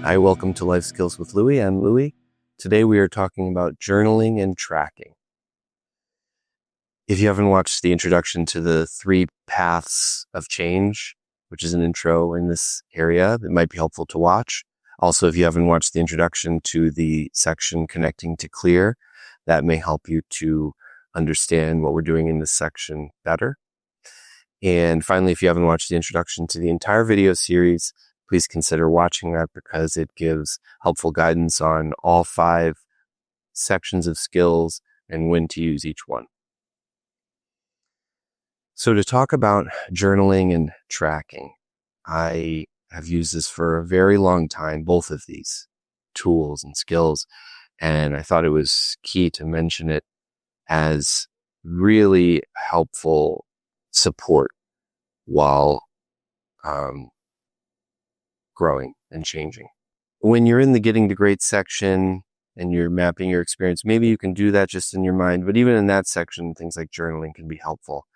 Hi, welcome to Life Skills with Louie. I'm Louie. Today we are talking about journaling and tracking. If you haven't watched the introduction to the 3 paths of change, which is an intro in this area, it might be helpful to watch. Also, if you haven't watched the introduction to the section connecting to clear, that may help you to understand what we're doing in this section better. And finally, if you haven't watched the introduction to the entire video series, please consider watching that because it gives helpful guidance on all 5 sections of skills and when to use each one. So to talk about journaling and tracking, I have used this for a very long time, both of these tools and skills, and I thought it was key to mention it as really helpful support while growing and changing. When you're in the getting to great section and you're mapping your experience, maybe you can do that just in your mind, but even in that section, things like journaling can be helpful.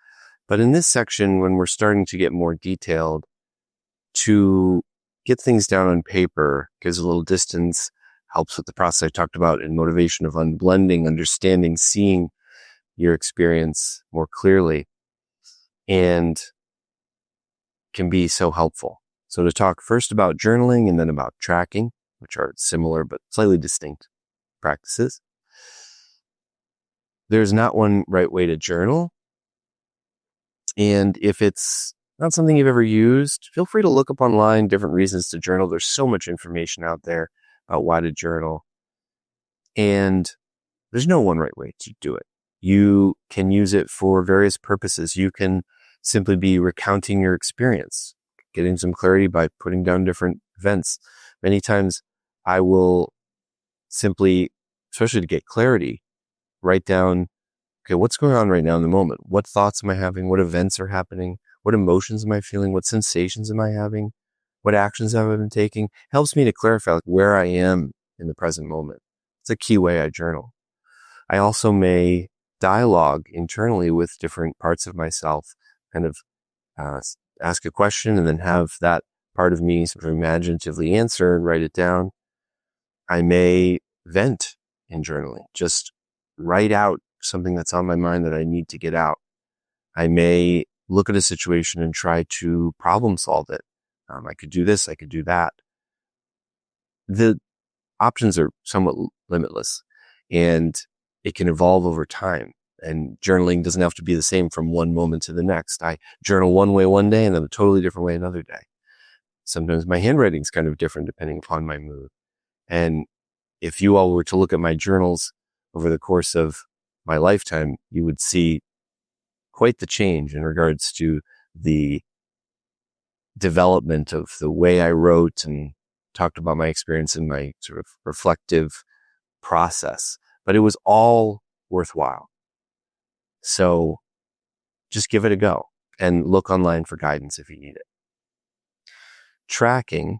But in this section, when we're starting to get more detailed, to get things down on paper gives a little distance, helps with the process I talked about in motivation of unblending, understanding, seeing your experience more clearly, and can be so helpful. So to talk first about journaling and then about tracking, which are similar but slightly distinct practices. There's not one right way to journal. And if it's not something you've ever used, feel free to look up online different reasons to journal. There's so much information out there about why to journal. And there's no one right way to do it. You can use it for various purposes. You can simply be recounting your experience, getting some clarity by putting down different events. Many times I will simply, especially to get clarity, write down, okay, what's going on right now in the moment? What thoughts am I having? What events are happening? What emotions am I feeling? What sensations am I having? What actions have I been taking? It helps me to clarify where I am in the present moment. It's a key way I journal. I also may dialogue internally with different parts of myself, kind of ask a question and then have that part of me sort of imaginatively answer and write it down. I may vent in journaling, just write out something that's on my mind that I need to get out. I may look at a situation and try to problem solve it. I could do this, I could do that. The options are somewhat limitless and it can evolve over time. And journaling doesn't have to be the same from one moment to the next. I journal one way one day and then a totally different way another day. Sometimes my handwriting is kind of different depending upon my mood. And if you all were to look at my journals over the course of my lifetime, you would see quite the change in regards to the development of the way I wrote and talked about my experience in my sort of reflective process. But it was all worthwhile. So just give it a go and look online for guidance if you need it. Tracking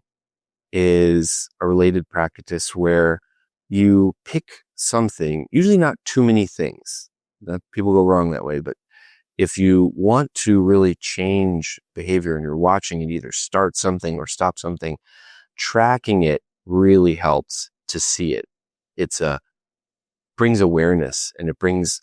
is a related practice where you pick something, usually not too many things. That people go wrong that way, but if you want to really change behavior and you're watching it either start something or stop something, tracking it really helps to see it. It's brings awareness and it brings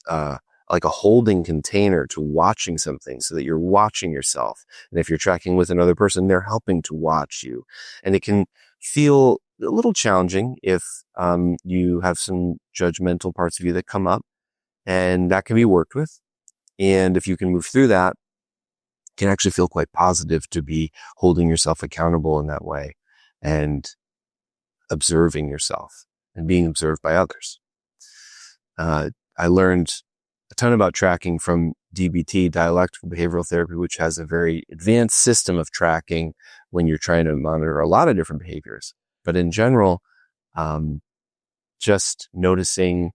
like a holding container to watching something so that you're watching yourself. And if you're tracking with another person, they're helping to watch you. And it can feel a little challenging if you have some judgmental parts of you that come up, and that can be worked with. And if you can move through that, it can actually feel quite positive to be holding yourself accountable in that way and observing yourself and being observed by others. I learned a ton about tracking from DBT, dialectical behavioral therapy, which has a very advanced system of tracking when you're trying to monitor a lot of different behaviors. But in general, just noticing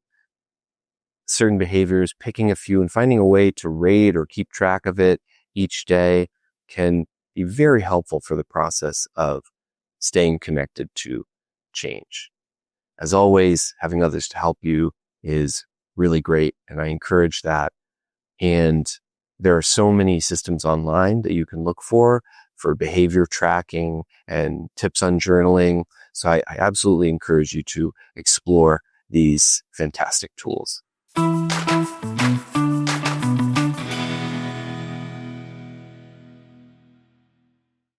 certain behaviors, picking a few and finding a way to rate or keep track of it each day can be very helpful for the process of staying connected to change. As always, having others to help you is really great, and I encourage that. And there are so many systems online that you can look for for behavior tracking and tips on journaling. So I absolutely encourage you to explore these fantastic tools.